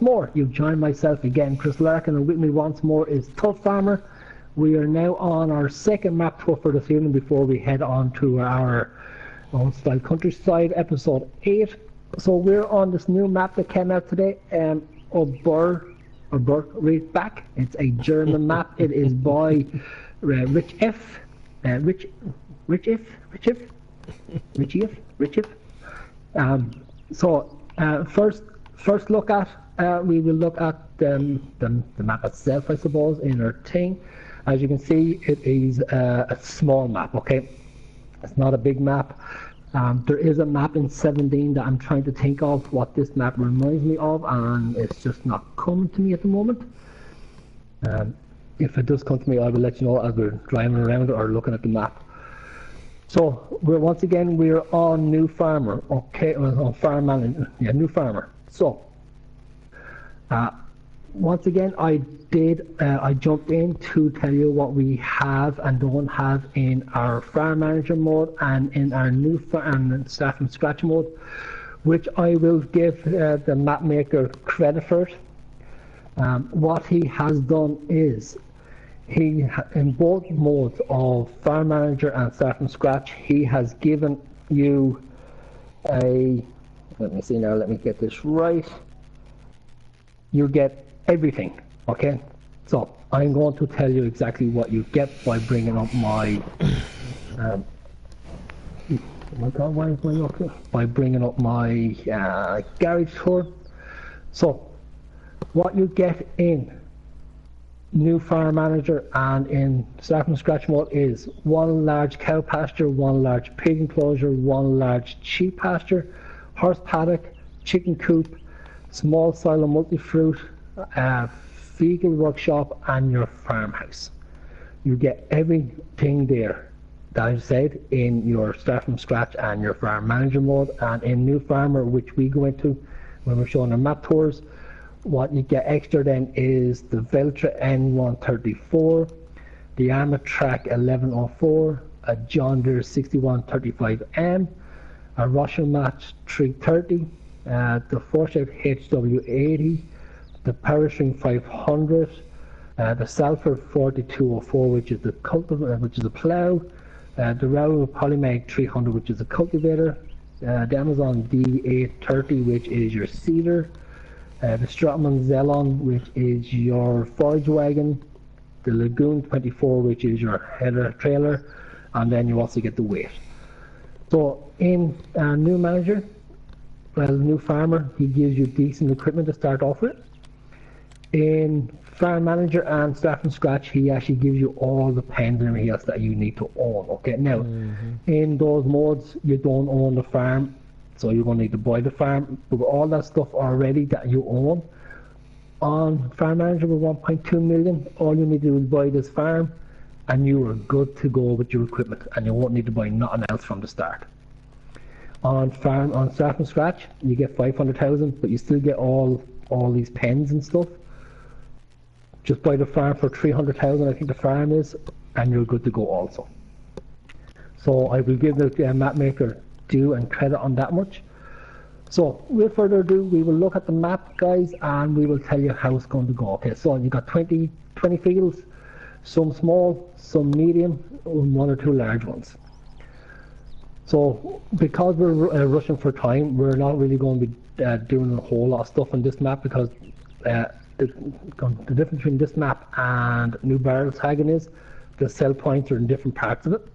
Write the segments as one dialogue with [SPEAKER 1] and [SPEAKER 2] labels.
[SPEAKER 1] more. You've joined myself again, Chris Larkin, and with me once more is Tubbfarmer. We are now on our second map tour for this evening before we head on to our own style countryside, episode 8. So we're on this new map that came out today, Oberkreback. It's a German map. It is by Rich F. Rich If. First look at, we will look at the map itself, I suppose, in our thing. As you can see, it is a small map, okay? It's not a big map. There is a map in 17 that I'm trying to think of what this map reminds me of, and it's just not coming to me at the moment. If it does come to me, I will let you know as we're driving around or looking at the map. So we're on New Farmer, okay? On Farm Manager, yeah, New Farmer. So once again, I jumped in to tell you what we have and don't have in our Farm Manager mode and in our new and Start from Scratch mode, which I will give the map maker credit for it. What he has done is, in both modes of Farm Manager and Start from Scratch, he has given you a, let me see now, let me get this right. You get everything, okay? So I'm going to tell you exactly what you get by bringing up my oh my god, why is my okay? By bringing up my garage tour. So what you get in New Farm Manager and in Start from Scratch mode is one large cow pasture, one large pig enclosure, one large sheep pasture, horse paddock, chicken coop, small silo multi-fruit, vehicle workshop, and your farmhouse. You get everything there that I said in your Start from Scratch and your Farm Manager mode, and in New Farmer, which we go into when we're showing our map tours. What you get extra then is the Veltra N134, the Armour Track 1104, a John Deere 6135M, a Russian Match 330, the Forsyth HW80, the Powerstring 500, the Salford 4204, which is the which is a plough, the Raoul Polymag 300, which is a cultivator, the Amazon D830, which is your seeder, the Stratman Zelon, which is your forage wagon, the Lagoon 24, which is your header trailer, and then you also get the weight. So in New Manager, New Farmer, he gives you decent equipment to start off with. In Farm Manager and Start from Scratch, he actually gives you all the pens and everything else that you need to own. Okay, now in those modes, you don't own the farm, so you're going to need to buy the farm. But all that stuff already that you own on Farm Manager with 1.2 million, all you need to do is buy this farm, and you are good to go with your equipment, and you won't need to buy nothing else from the start. On Start from Scratch, you get 500,000, but you still get all these pens and stuff. Just buy the farm for 300,000, I think the farm is, and you're good to go also. So I will give the map maker due and credit on that much. So without further ado, we will look at the map, guys, and we will tell you how it's going to go. Okay, so you got 20 fields, some small, some medium, and 1 or 2 large ones. So because we're rushing for time, we're not really going to be doing a whole lot of stuff on this map, because the difference between this map and New Barrel tagging is the sell points are in different parts of it.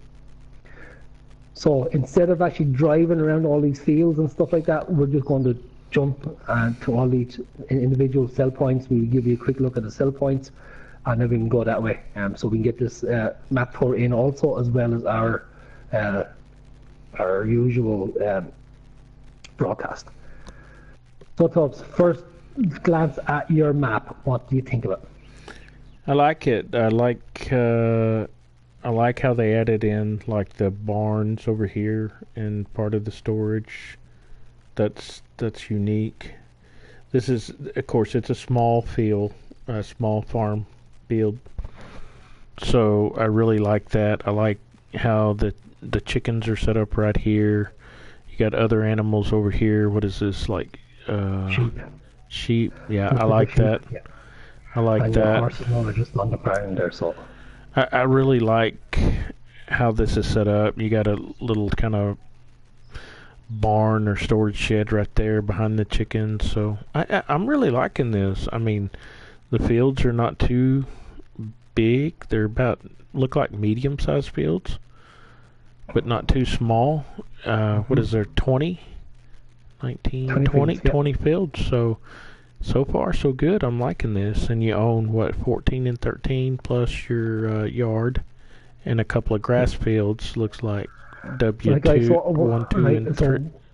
[SPEAKER 1] So instead of actually driving around all these fields and stuff like that, we're just going to jump to all these individual sell points. We'll give you a quick look at the sell points, and then we can go that way. So we can get this map tour in also, as well as our usual broadcast. So Tubbs, first glance at your map, what do you think of it?
[SPEAKER 2] I like it. I like how they added in like the barns over here and part of the storage. That's unique. This is, of course, it's a small field, a small farm field. So I really like that. I like how the chickens are set up right here. You got other animals over here. What is this, like
[SPEAKER 1] sheep?
[SPEAKER 2] Sheep, yeah, I
[SPEAKER 1] Just with the
[SPEAKER 2] like
[SPEAKER 1] sheep,
[SPEAKER 2] that.
[SPEAKER 1] yeah.
[SPEAKER 2] I like
[SPEAKER 1] And your
[SPEAKER 2] that.
[SPEAKER 1] horses now are just on the ground there, so.
[SPEAKER 2] I really like how this is set up. You got a little kind of barn or storage shed right there behind the chickens. So I'm really liking this. I mean, the fields are not too big. They're about look like medium-sized fields, but not too small. What is there? 20, 19, 20,
[SPEAKER 1] fields, yeah.
[SPEAKER 2] 20 fields. So far so good. I'm liking this. And you own what 14 and 13 plus your yard and a couple of grass fields. Looks like W2, 1, 2, and 3.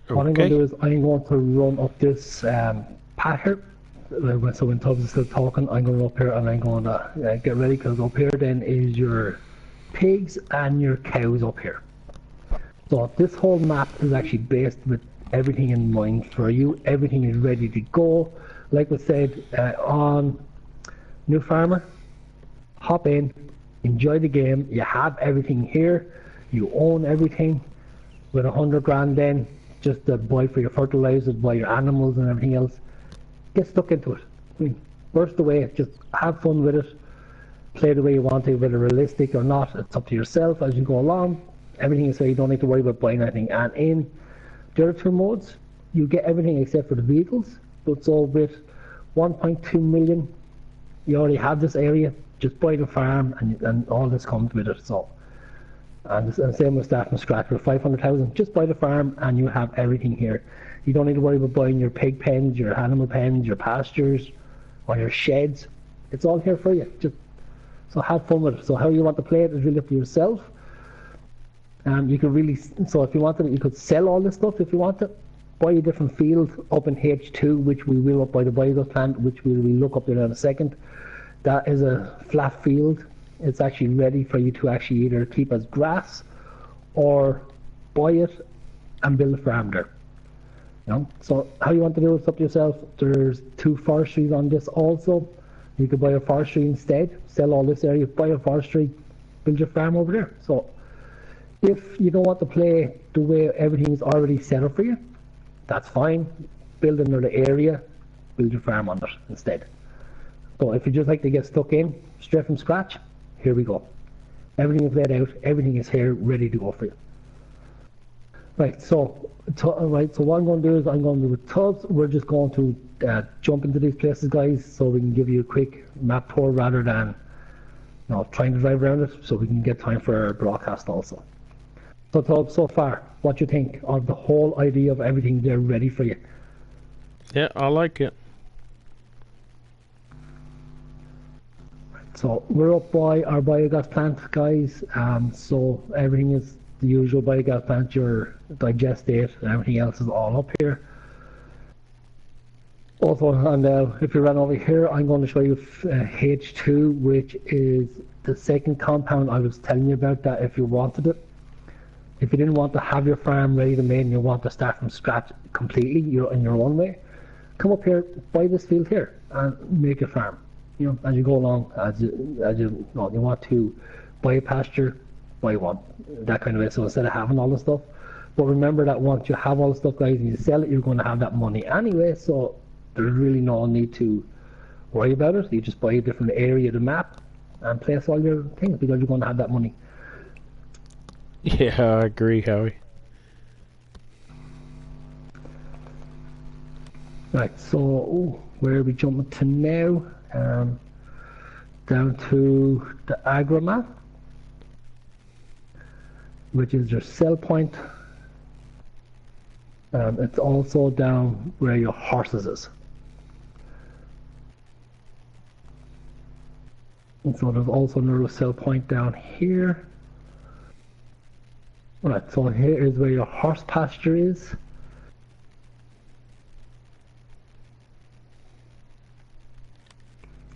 [SPEAKER 1] What I'm going to
[SPEAKER 2] Okay.
[SPEAKER 1] do is I'm going to run up this path here. So when Tubbs is still talking, I'm going up here and I'm going to get ready, because up here then is your pigs and your cows up here. So this whole map is actually based with everything in mind for you. Everything is ready to go. Like we said, on New Farmer, hop in, enjoy the game. You have everything here. You own everything. With 100 grand then, just to buy for your fertilizers, buy your animals and everything else. Get stuck into it. I mean, burst away, just have fun with it. Play the way you want to, whether realistic or not, it's up to yourself as you go along. Everything is so you don't need to worry about buying anything. And in the other two modes, you get everything except for the vehicles. But so with 1.2 million, you already have this area. Just buy the farm and all this comes with it. So, and the same with start from scratch with 500,000. Just buy the farm and you have everything here. You don't need to worry about buying your pig pens, your animal pens, your pastures, or your sheds. It's all here for you. Just so have fun with it. So how you want to play it is really up to yourself. You can really, so if you wanted it, you could sell all this stuff if you want it. Buy a different field up in H2, which we will up by the biogas plant, which we will look up there in a second. That is a flat field. It's actually ready for you to actually either keep as grass or buy it and build a farm there. You know? So how you want to do it's up to yourself. There's 2 forestries on this also. You could buy a forestry instead, sell all this area, buy a forestry, build your farm over there. So if you don't want to play the way everything's already set up for you, that's fine. Build another area, build your farm on it instead. So if you just like to get stuck in, straight from scratch, here we go. Everything is laid out, everything is here, ready to go for you. Right, so what I'm going to do is I'm going to do with Tubbs. We're just going to jump into these places, guys, so we can give you a quick map tour rather than trying to drive around it, so we can get time for our broadcast also. So Tubbs, so far, what do you think of the whole idea of everything there ready for you?
[SPEAKER 2] Yeah, I like it.
[SPEAKER 1] So we're up by our biogas plant, guys. So everything is the usual biogas plant, your digestate and everything else is all up here. Also, and if you run over here, I'm going to show you H2, which is the second compound I was telling you about, that if you wanted it. If you didn't want to have your farm ready to made and you want to start from scratch completely, you're in your own way, come up here, buy this field here and make a farm. As you go along, as you want to buy a pasture, buy one, that kind of way. So instead of having all the stuff, but remember that once you have all the stuff, guys, and you sell it, you're going to have that money anyway. So there's really no need to worry about it. You just buy a different area of the map and place all your things because you're going to have that money.
[SPEAKER 2] Yeah, I agree, Howie.
[SPEAKER 1] Right, so where are we jumping to now? Down to the agromat, which is your sell point. It's also down where your horses is. And so there's also another sell point down here. Right, so here is where your horse pasture is.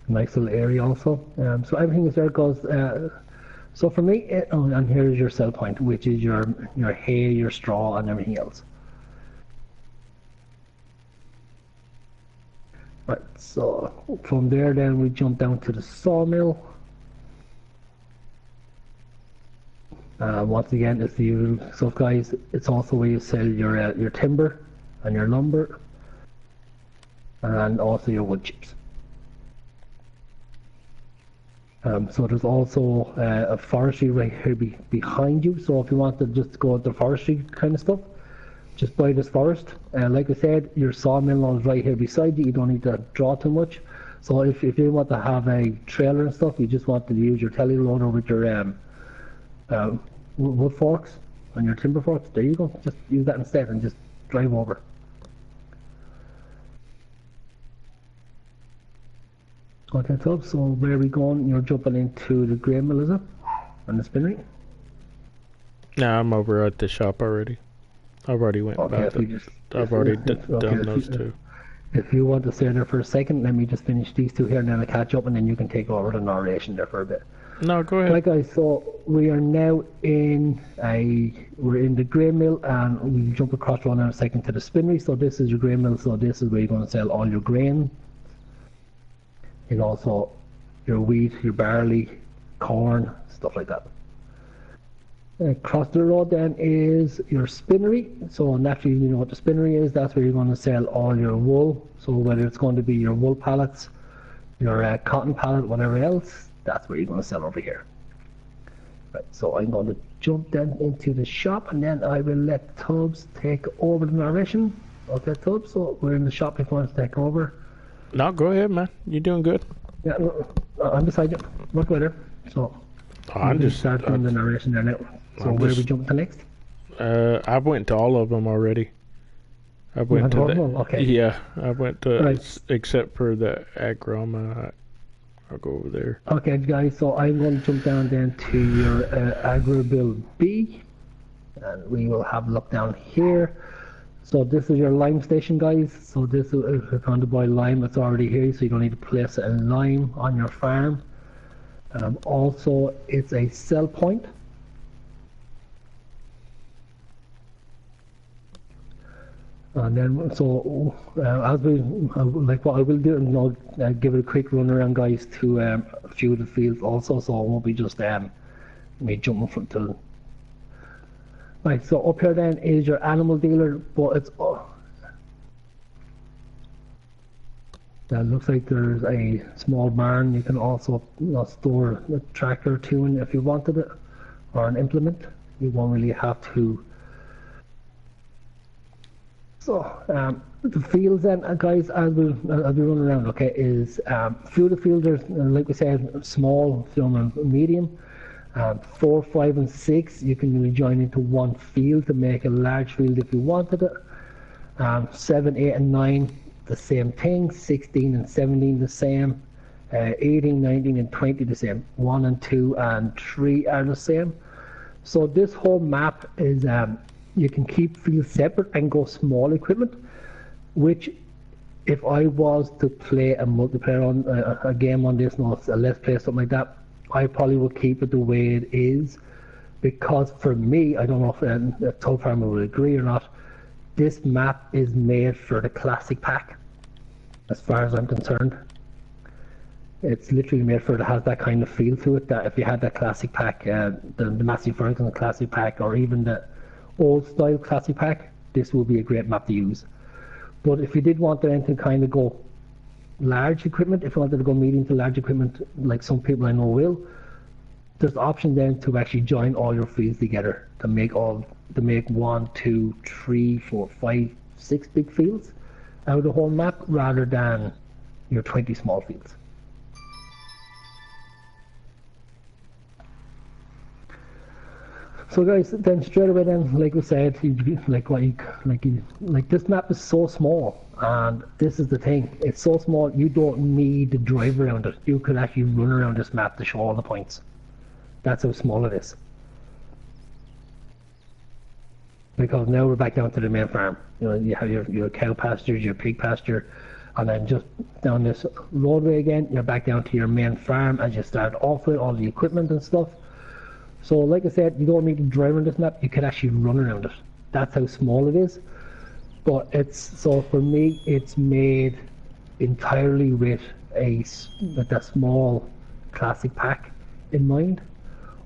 [SPEAKER 1] Nice little area also. So everything is there goes. So for me, and here is your sell point, which is your hay, your straw, and everything else. Right, so from there then we jump down to the sawmill. Once again, it's the usual stuff, guys. It's also where you sell your timber and your lumber. and also your wood chips. So there's also a forestry right here behind you. So if you want to just go with the forestry kind of stuff, just buy this forest. Like I said, your sawmill is right here beside you. You don't need to draw too much. So if you want to have a trailer and stuff, you just want to use your telly loader with your wood forks and your timber forks. There you go. Just use that instead and just drive over. Okay, Tubb, so where are we going? You're jumping into the grain mill, is it? And the spinnery?
[SPEAKER 2] No, I'm over at the shop already. I've already went about that. I've already done those two.
[SPEAKER 1] If you want to stay there for a second, let me just finish these two here and then I'll catch up and then you can take over the narration there for a bit.
[SPEAKER 2] No, go ahead.
[SPEAKER 1] Right guys, so we are now we're in the grain mill and we jump across one in a second to the spinnery. So this is your grain mill, so this is where you're going to sell all your grain. And also your wheat, your barley, corn, stuff like that. Across the road then is your spinnery. So naturally, you know what the spinnery is. That's where you're going to sell all your wool. So whether it's going to be your wool pallets, your cotton pallet, whatever else, that's where you're going to sell over here. Right, so I'm going to jump then into the shop and then I will let Tubbs take over the narration. Okay, Tubbs, so we're in the shop if you want to take over.
[SPEAKER 2] No, go ahead, man. You're doing good.
[SPEAKER 1] Yeah, I'm beside you. Work with her. So
[SPEAKER 2] I'm just
[SPEAKER 1] starting the narration there now. So where are we jumping to next?
[SPEAKER 2] I went to all of them already. I went to the,
[SPEAKER 1] okay.
[SPEAKER 2] Yeah, I went to
[SPEAKER 1] right.
[SPEAKER 2] Except for the agroma. I'll go over there.
[SPEAKER 1] Okay, guys. So I'm going to jump down then to your agro bill B, and we will have a look down here. So this is your lime station, guys. So this is if you're trying to buy lime, it's already here, so you don't need to place a lime on your farm. Also, it's a sell point. And then, so as we like, what I will do, and I'll give it a quick run around, guys, to a few of the fields also, so it won't be just me jumping from to. Right, so up here then is your animal dealer, but it's that looks like there's a small barn. You can also store a tractor or two in if you wanted it, or an implement. You won't really have to. So the fields then, guys, as we run around, okay, is few of the fields are, like we said, small, some medium. 4, 5, and 6, you can really join into one field to make a large field if you wanted it. 7, 8, and 9, the same thing. 16 and 17, the same. 18, 19, and 20, the same. 1 and 2 and 3 are the same. So this whole map is, you can keep fields separate and go small equipment, which if I was to play a multiplayer on a game on this, no, a let's play, something like that, I probably would keep it the way it is, because for me, I don't know if Tubbfarmer would agree or not, this map is made for the classic pack, as far as I'm concerned. It's literally made for it to have that kind of feel to it, that if you had that classic pack, the Massey Ferguson classic pack, or even the old style classic pack, this will be a great map to use. But if you did want them to kind of go large equipment, if you wanted to go medium to large equipment, like some people I know will, there's the option then to actually join all your fields together to make 1, 2, 3, 4, 5, 6 big fields out of the whole map, rather than your 20 small fields. So guys, then straight away then, like we said, like this map is so small, and this is the thing, it's so small you don't need to drive around it. You could actually run around this map to show all the points. That's how small it is. Because now we're back down to the main farm. You know, you have your cow pastures, your pig pasture, and then just down this roadway again, you're back down to your main farm as you start off with all the equipment and stuff. So like I said, you don't need to drive around this map, you can actually run around it. That's how small it is. But so for me, it's made entirely with that small classic pack in mind.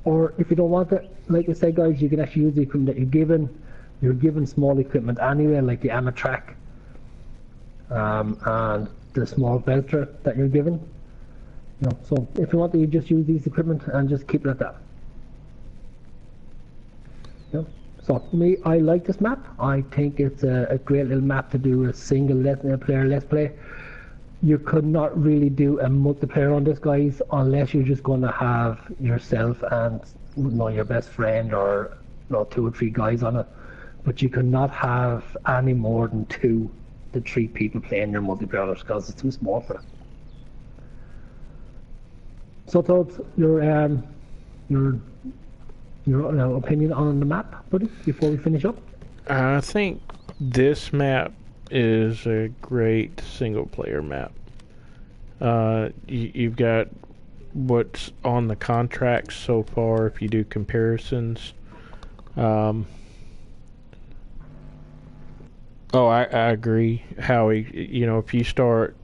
[SPEAKER 1] Or if you don't want it, like I said, guys, you can actually use the equipment that you're given. You're given small equipment anyway, like the Amatrack and the small filter that you're given. So if you want to, you just use these equipment and just keep it at that. So me, I like this map. I think it's a great little map to do a single player let's play. You could not really do a multiplayer on this, guys, unless you're just going to have yourself and your best friend or 2 or 3 guys on it. But you cannot have any more than 2 to 3 people playing your multiplayer because it's too small for it. So, Todd, your opinion on the map, buddy, before we finish up?
[SPEAKER 2] I think this map is a great single-player map. You've got what's on the contracts so far. If you do comparisons, I agree, Howie. If you start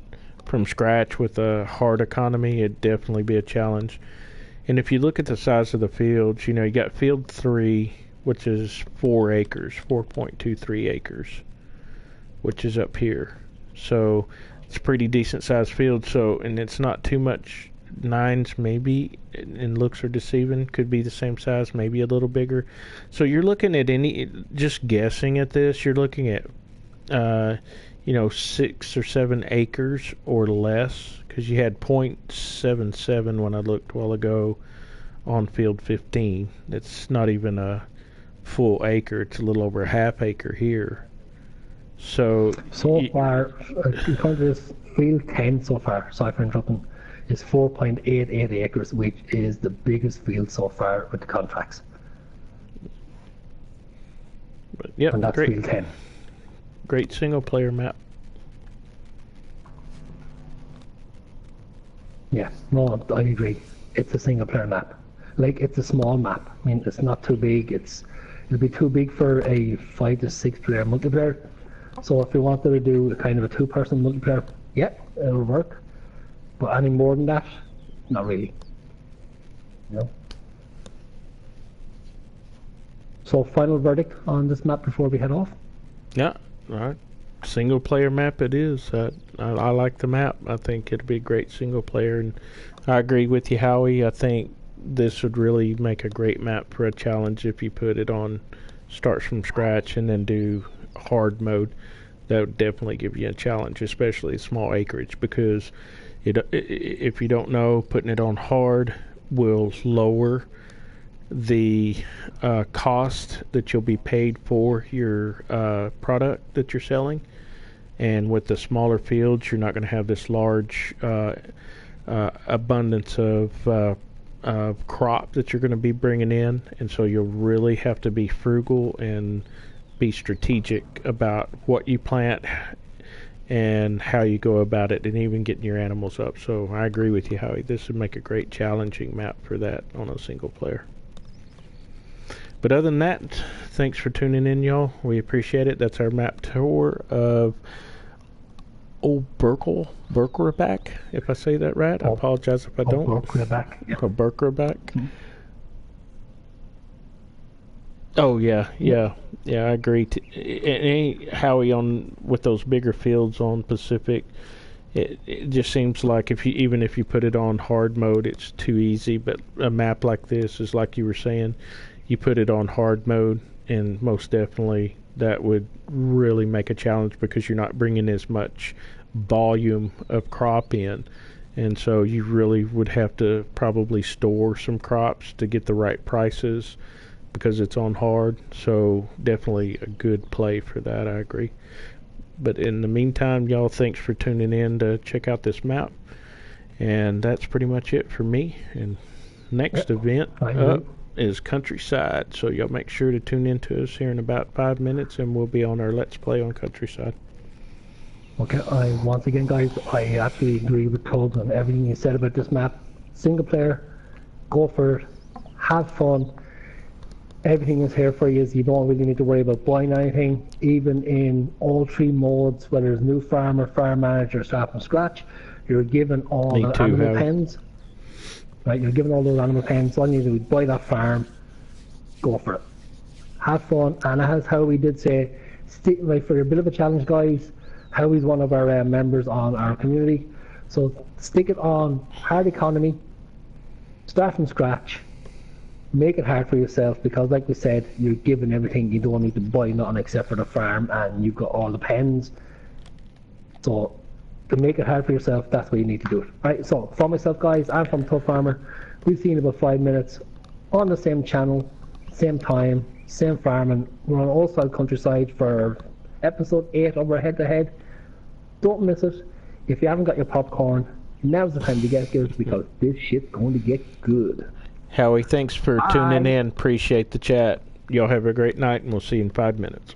[SPEAKER 2] from scratch with a hard economy, it'd definitely be a challenge. And if you look at the size of the fields, you got field 3, which is 4 acres, 4.23 acres, which is up here. So it's a pretty decent sized field. So, and it's not too much. 9s maybe, and looks are deceiving, could be the same size, maybe a little bigger. So you're looking at just guessing at this, you're looking at 6 or 7 acres or less, because you had .77 when I looked a while ago on field 15. It's not even a full acre, it's a little over a half acre here. So
[SPEAKER 1] far, according to this, field 10 so far, sorry for interrupting, is 4.88 acres, which is the biggest field so far with the contracts.
[SPEAKER 2] Yep,
[SPEAKER 1] and that's
[SPEAKER 2] great.
[SPEAKER 1] Field 10.
[SPEAKER 2] Great single player map.
[SPEAKER 1] Yeah, no, I agree. It's a single player map. Like, it's a small map. I mean, it's not too big. It'll be too big for a 5 to 6 player multiplayer. So if you wanted to do a kind of a 2-person multiplayer, yeah, it'll work. But any more than that, not really. So final verdict on this map before we head off?
[SPEAKER 2] Yeah, all right. Single player map it is. I like the map. I think it'd be a great single player, and I agree with you, Howie. I think this would really make a great map for a challenge if you put it on starts from scratch and then do hard mode. That would definitely give you a challenge, especially small acreage, because if you don't know, putting it on hard will lower the cost that you'll be paid for your product that you're selling. And with the smaller fields, you're not going to have this large abundance of crop that you're going to be bringing in, and so you'll really have to be frugal and be strategic about what you plant and how you go about it, and even getting your animals up. So I agree with you, Howie. This would make a great challenging map for that on a single player. But other than that, thanks for tuning in, y'all. We appreciate it. That's our map tour of Oberkreback, if I say that right. I apologize if I don't.
[SPEAKER 1] Oberkreback. Yeah.
[SPEAKER 2] Oberkreback. Mm-hmm. Oh yeah, I agree. Howie, on with those bigger fields on Pacific, it just seems like if you put it on hard mode, it's too easy. But a map like this is like you were saying, you put it on hard mode, and most definitely that would really make a challenge because you're not bringing as much volume of crop in, and so you really would have to probably store some crops to get the right prices, because it's on hard. So definitely a good play for that, I agree. But in the meantime, y'all, thanks for tuning in to check out this map, and that's pretty much it for me. And next event up is Countryside, so y'all make sure to tune in to us here in about 5 minutes, and we'll be on our Let's Play on Countryside.
[SPEAKER 1] Okay, once again, guys, I absolutely agree with Tubb on everything you said about this map. Single player, go for it, have fun. Everything is here for you. You don't really need to worry about buying anything. Even in all 3 modes, whether it's new farmer, farm manager, start from scratch, you're given all the animal pens. Right, you're given all those animal pens. All you need to do is buy that farm, go for it. Have fun, and as how we did say, like for a bit of a challenge, guys, Howie's one of our members on our community. So stick it on hard economy, start from scratch, make it hard for yourself, because like we said, you're given everything. You don't need to buy nothing except for the farm, and you've got all the pens. So to make it hard for yourself, that's what you need to do it. Right, so for myself, guys, I'm from Tubbfarmer. We've seen about 5 minutes on the same channel, same time, same farming. We're on all side countryside for episode 8 of our head-to-head. Don't miss it. If you haven't got your popcorn, now's the time to get it, because this shit's going to get good.
[SPEAKER 2] Howie, thanks for tuning in. Appreciate the chat. Y'all have a great night, and we'll see you in 5 minutes.